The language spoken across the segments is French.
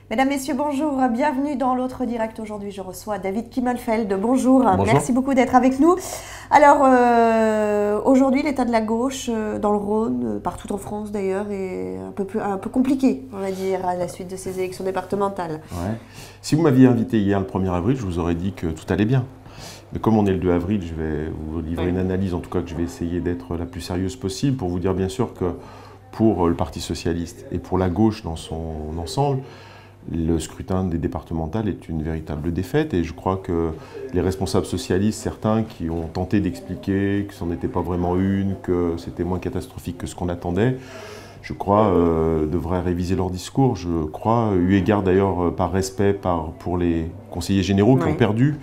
Mesdames, Messieurs, bonjour. Bienvenue dans l'autre direct. Aujourd'hui, je reçois David Kimmelfeld. Bonjour. Bonjour. Merci beaucoup d'être avec nous. Alors, aujourd'hui, l'état de la gauche dans le Rhône, partout en France d'ailleurs, est un peu compliqué, on va dire, à la suite de ces élections départementales. Ouais. Si vous m'aviez invité hier le 1er avril, je vous aurais dit que tout allait bien. Mais comme on est le 2 avril, je vais vous livrer une analyse, en tout cas que je vais essayer d'être la plus sérieuse possible, pour vous dire bien sûr que pour le Parti Socialiste et pour la gauche dans son ensemble, le scrutin des départementales est une véritable défaite et je crois que les responsables socialistes, certains qui ont tenté d'expliquer que ce n'en était pas vraiment une, que c'était moins catastrophique que ce qu'on attendait, je crois devraient réviser leur discours. Je crois, eu égard d'ailleurs par respect pour les conseillers généraux qui ont perdu.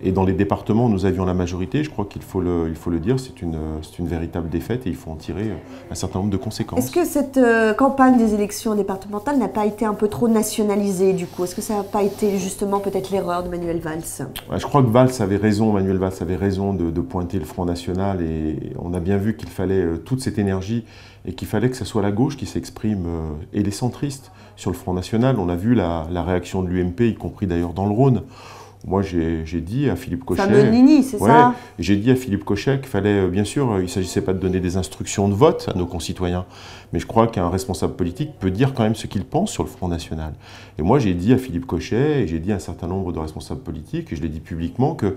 Et dans les départements où nous avions la majorité, je crois qu'il faut le dire, c'est une véritable défaite et il faut en tirer un certain nombre de conséquences. Est-ce que cette campagne des élections départementales n'a pas été un peu trop nationalisée du coup? Est-ce que ça n'a pas été justement peut-être l'erreur de Manuel Valls? Ouais, je crois que Manuel Valls avait raison de pointer le Front National et on a bien vu qu'il fallait toute cette énergie et qu'il fallait que ce soit la gauche qui s'exprime et les centristes sur le Front National. On a vu la réaction de l'UMP, y compris d'ailleurs dans le Rhône. Moi, j'ai dit à Philippe Cochet... Fameux Nini, c'est ça? J'ai dit à Philippe Cochet qu'il fallait, bien sûr, il ne s'agissait pas de donner des instructions de vote à nos concitoyens, mais je crois qu'un responsable politique peut dire quand même ce qu'il pense sur le Front National. Et moi, j'ai dit à Philippe Cochet, et j'ai dit à un certain nombre de responsables politiques, et je l'ai dit publiquement, que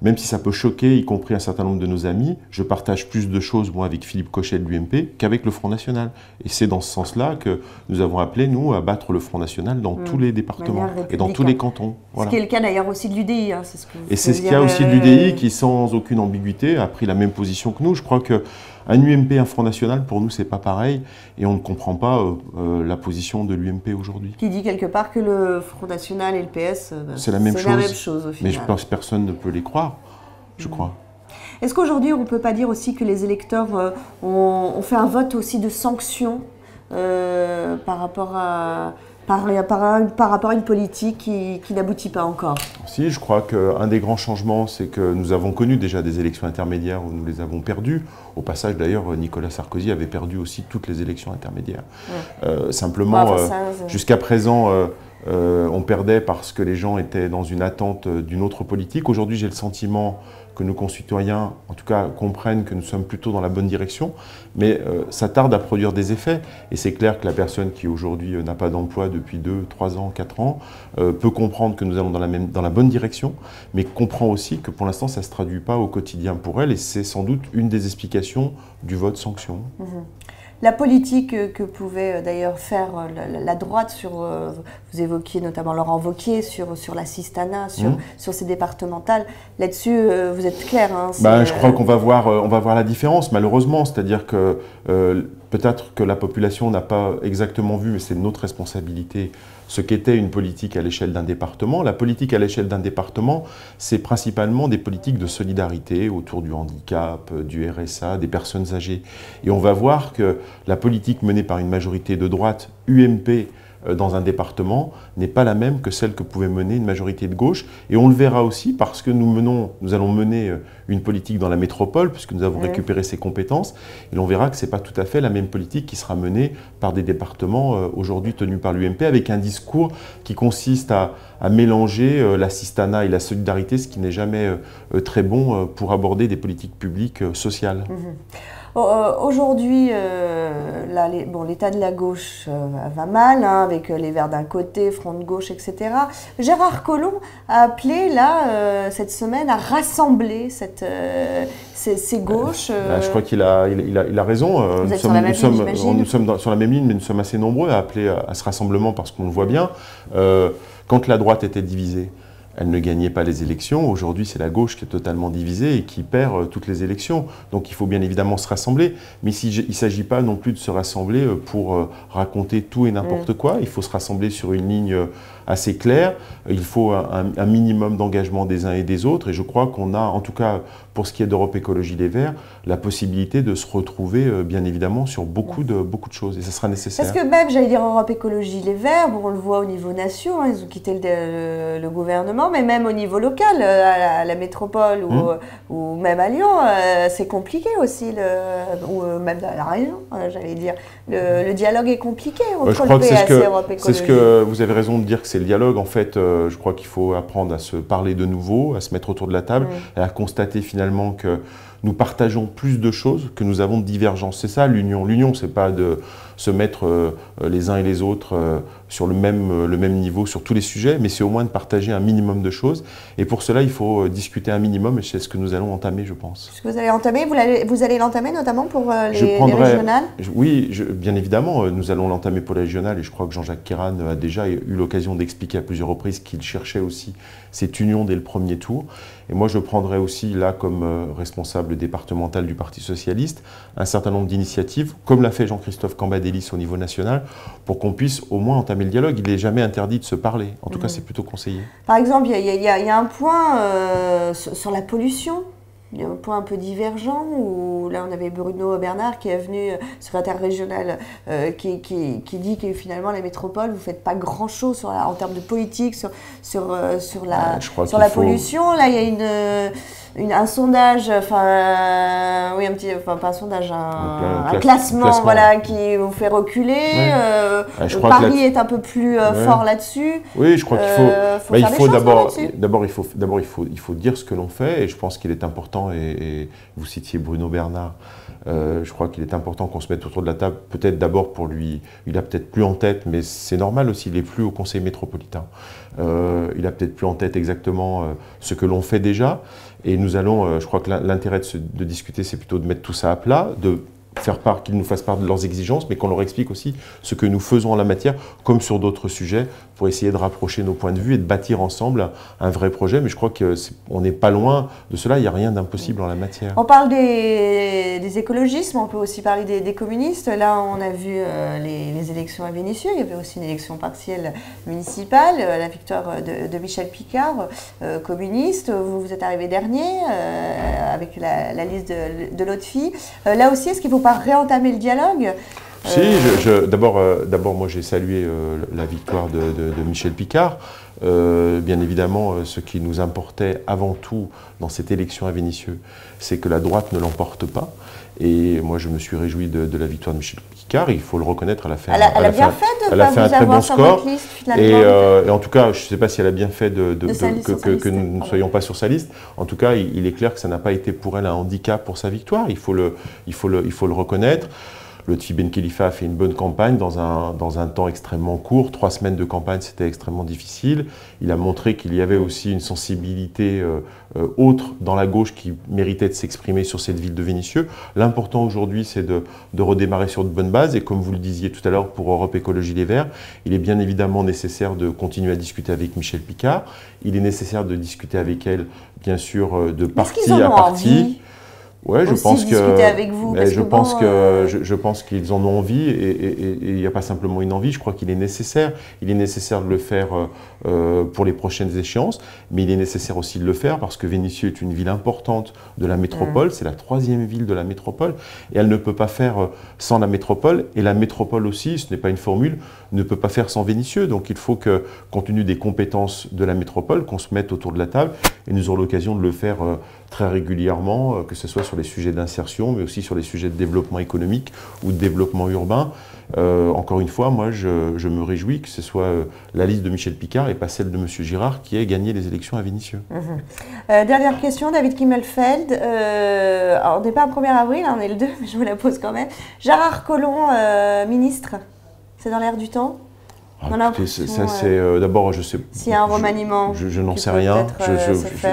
même si ça peut choquer, y compris un certain nombre de nos amis, je partage plus de choses, moi, avec Philippe Cochet de l'UMP qu'avec le Front National. Et c'est dans ce sens-là que nous avons appelé, nous, à battre le Front National dans tous les départements et dans tous les cantons. Voilà. Ce qui est le cas d'ailleurs aussi de l'UDI. Hein, et c'est ce qu'il y a aussi de l'UDI qui, sans aucune ambiguïté, a pris la même position que nous. Je crois qu'un UMP, un Front National, pour nous, c'est pas pareil. Et on ne comprend pas la position de l'UMP aujourd'hui. Qui dit quelque part que le Front National et le PS, c'est la même chose au final. Mais je pense que personne ne peut les croire, je crois. Est-ce qu'aujourd'hui, on ne peut pas dire aussi que les électeurs ont fait un vote aussi de sanction par rapport à une politique qui n'aboutit pas encore? Si, je crois qu'un des grands changements, c'est que nous avons connu déjà des élections intermédiaires où nous les avons perdues. Au passage, d'ailleurs, Nicolas Sarkozy avait perdu aussi toutes les élections intermédiaires. Simplement, jusqu'à présent, on perdait parce que les gens étaient dans une attente d'une autre politique. Aujourd'hui, j'ai le sentiment que nos concitoyens, en tout cas, comprennent que nous sommes plutôt dans la bonne direction, mais ça tarde à produire des effets. Et c'est clair que la personne qui aujourd'hui n'a pas d'emploi depuis 2, 3 ans, 4 ans, peut comprendre que nous allons dans la bonne direction, mais comprend aussi que pour l'instant, ça ne se traduit pas au quotidien pour elle, et c'est sans doute une des explications du vote sanction. La politique que pouvait d'ailleurs faire la droite vous évoquiez notamment Laurent Wauquiez sur l'assistanat, sur ces départementales, là-dessus vous êtes clair. Hein, je crois qu'on va voir la différence malheureusement, c'est-à-dire que peut-être que la population n'a pas exactement vu, mais c'est notre responsabilité, ce qu'était une politique à l'échelle d'un département. La politique à l'échelle d'un département, c'est principalement des politiques de solidarité autour du handicap, du RSA, des personnes âgées. Et on va voir que la politique menée par une majorité de droite, UMP, dans un département, n'est pas la même que celle que pouvait mener une majorité de gauche. Et on le verra aussi parce que nous allons mener une politique dans la métropole, puisque nous avons récupéré ces compétences. Et on verra que ce n'est pas tout à fait la même politique qui sera menée par des départements aujourd'hui tenus par l'UMP, avec un discours qui consiste à mélanger l'assistanat et la solidarité, ce qui n'est jamais très bon pour aborder des politiques publiques sociales. Aujourd'hui, l'état de la gauche va mal, hein, avec les Verts d'un côté, Front de gauche, etc. Gérard Collomb a appelé cette semaine à rassembler ces gauches. Je crois qu'il a raison. Nous sommes sur la même ligne, mais nous sommes assez nombreux à appeler à ce rassemblement parce qu'on le voit bien. Quand la droite était divisée, elle ne gagnait pas les élections. Aujourd'hui, c'est la gauche qui est totalement divisée et qui perd toutes les élections. Donc il faut bien évidemment se rassembler. Mais il ne s'agit pas non plus de se rassembler pour raconter tout et n'importe quoi. Il faut se rassembler sur une ligne assez claire. Il faut un minimum d'engagement des uns et des autres. Et je crois qu'on a, en tout cas pour ce qui est d'Europe Écologie Les Verts, la possibilité de se retrouver bien évidemment sur beaucoup de choses. Et ça sera nécessaire. Parce que même, j'allais dire Europe Écologie Les Verts, on le voit au niveau nation, hein, ils ont quitté le gouvernement. département, mais même au niveau local, à la métropole ou même à Lyon, c'est compliqué aussi, ou même dans la région, j'allais dire. Le dialogue est compliqué entre le PS et Europe Écologie. C'est ce que vous avez raison de dire que c'est le dialogue. En fait, je crois qu'il faut apprendre à se parler de nouveau, à se mettre autour de la table, et à constater finalement que nous partageons plus de choses que nous avons de divergences. C'est ça l'union. L'union, c'est pas de se mettre les uns et les autres sur le même niveau sur tous les sujets, mais c'est au moins de partager un minimum de choses. Et pour cela, il faut discuter un minimum, et c'est ce que nous allons entamer, je pense. Ce que vous allez entamer, vous allez l'entamer notamment pour les régionales? Oui, bien évidemment, nous allons l'entamer pour les régionales, et je crois que Jean-Jacques Kéran a déjà eu l'occasion d'expliquer à plusieurs reprises qu'il cherchait aussi cette union dès le premier tour. Et moi, je prendrai aussi, là, comme responsable départemental du Parti socialiste, un certain nombre d'initiatives, comme l'a fait Jean-Christophe Cambadélis au niveau national, pour qu'on puisse au moins entamer le dialogue. Il n'est jamais interdit de se parler. En tout cas, c'est plutôt conseillé. Par exemple, il y a un point sur la pollution. Il y a un point un peu divergent où là on avait Bruno Bernard qui est venu, secrétaire régional, qui dit que finalement la métropole vous faites pas grand chose en termes de politique sur la pollution. Là il y a un sondage, pas un sondage, un classement, voilà, qui vous fait reculer. Paris est un peu plus fort là-dessus. Oui, je crois qu'il faut d'abord il faut dire ce que l'on fait, et je pense qu'il est important, et vous citiez Bruno Bernard, je crois qu'il est important qu'on se mette autour de la table, peut-être d'abord pour lui, il a peut-être plus en tête, mais c'est normal aussi, il n'est plus au conseil métropolitain. Il a peut-être plus en tête exactement ce que l'on fait déjà, et nous allons, je crois que l'intérêt de discuter, c'est plutôt de mettre tout ça à plat, de faire part, qu'ils nous fassent part de leurs exigences, mais qu'on leur explique aussi ce que nous faisons en la matière, comme sur d'autres sujets, pour essayer de rapprocher nos points de vue et de bâtir ensemble un vrai projet. Mais je crois qu'on n'est pas loin de cela, il n'y a rien d'impossible en la matière. On parle des écologistes, mais on peut aussi parler des communistes. Là, on a vu les élections à Vénissieux, il y avait aussi une élection partielle municipale, la victoire de Michel Picard, communiste. Vous êtes arrivé dernier avec la liste de l'autre fille. Là aussi, est-ce qu'il ne faut pas réentamer le dialogue? Si, d'abord, moi j'ai salué la victoire de Michel Picard. Bien évidemment, ce qui nous importait avant tout dans cette élection à Vénissieux, c'est que la droite ne l'emporte pas. Et moi, je me suis réjoui de la victoire de Michel Picard. Il faut le reconnaître, elle a fait un très bon score. Et en tout cas, je ne sais pas si elle a bien fait que nous ne soyons pas sur sa liste. En tout cas, il est clair que ça n'a pas été pour elle un handicap pour sa victoire. Il faut le reconnaître. Lotfi Ben Khelifa a fait une bonne campagne dans un temps extrêmement court. 3 semaines de campagne, c'était extrêmement difficile. Il a montré qu'il y avait aussi une sensibilité autre dans la gauche qui méritait de s'exprimer sur cette ville de Vénissieux. L'important aujourd'hui, c'est de redémarrer sur de bonnes bases. Et comme vous le disiez tout à l'heure pour Europe Écologie Les Verts, il est bien évidemment nécessaire de continuer à discuter avec Michel Picard. Il est nécessaire de discuter avec elle, bien sûr, de parti à parti. Ouais, je pense qu'ils en ont envie, et il n'y a pas simplement une envie, je crois qu'il est nécessaire. Il est nécessaire de le faire pour les prochaines échéances, mais il est nécessaire aussi de le faire parce que Vénissieux est une ville importante de la métropole, c'est la 3e ville de la métropole, et elle ne peut pas faire sans la métropole, et la métropole aussi, ce n'est pas une formule, ne peut pas faire sans Vénissieux. Donc il faut que, compte tenu des compétences de la métropole, qu'on se mette autour de la table, et nous aurons l'occasion de le faire très régulièrement, que ce soit sur les sujets d'insertion, mais aussi sur les sujets de développement économique ou de développement urbain. Encore une fois, moi, je me réjouis que ce soit la liste de Michel Picard et pas celle de M. Girard qui ait gagné les élections à Vénissieux. Dernière question, David Kimmelfeld. Alors, on n'est pas le 1er avril, on est le 2, mais je vous la pose quand même. Gérard Collomb, ministre, c'est dans l'air du temps? D'abord, je sais. S'il y a un remaniement, je n'en sais rien.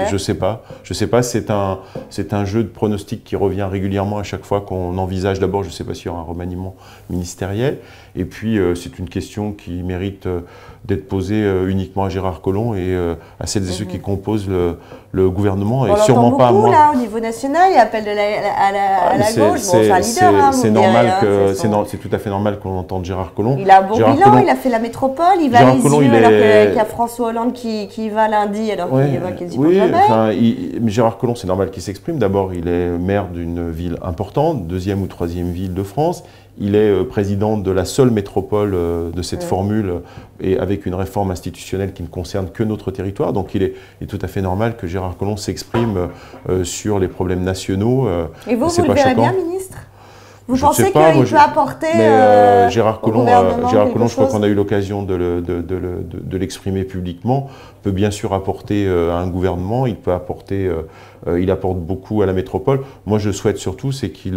Je sais pas. Je sais pas. C'est un jeu de pronostics qui revient régulièrement à chaque fois qu'on envisage. D'abord, je ne sais pas s'il y aura un remaniement ministériel. Et puis, c'est une question qui mérite d'être posée uniquement à Gérard Collomb et à celles et ceux qui composent le gouvernement. Et sûrement pas à moi. Là, au niveau national, il appelle à la gauche. C'est un leader. C'est tout à fait normal qu'on entende Gérard Collomb. Il a un bon bilan. Il a fait la métropole. Il va les yeux alors qu'il y a François Hollande qui va lundi alors qu'il va quasiment jamais. Mais Gérard Collomb, c'est normal qu'il s'exprime. D'abord, il est maire d'une ville importante, 2e ou 3e ville de France. il est président de la seule métropole de cette formule et avec une réforme institutionnelle qui ne concerne que notre territoire. Donc il est tout à fait normal que Gérard Collomb s'exprime sur les problèmes nationaux. Et vous le verrez bien, ministre? Vous pensez qu'il peut apporter Gérard Collomb, je crois qu'on a eu l'occasion de l'exprimer publiquement, peut bien sûr apporter à un gouvernement, il peut apporter, il apporte beaucoup à la métropole. Moi, je souhaite surtout, c'est qu'il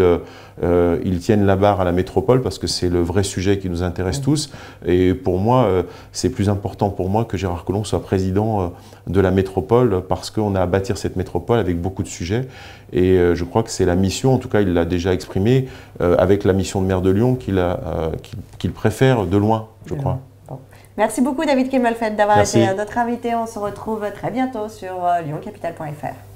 tienne la barre à la métropole, parce que c'est le vrai sujet qui nous intéresse tous. Et pour moi, c'est plus important pour moi que Gérard Collomb soit président de la métropole, parce qu'on a à bâtir cette métropole avec beaucoup de sujets. Et je crois que c'est la mission, en tout cas il l'a déjà exprimé, avec la mission de maire de Lyon qu'il préfère de loin, je crois. Bon. Merci beaucoup David Kemalfed d'avoir été notre invité. On se retrouve très bientôt sur lyoncapital.fr.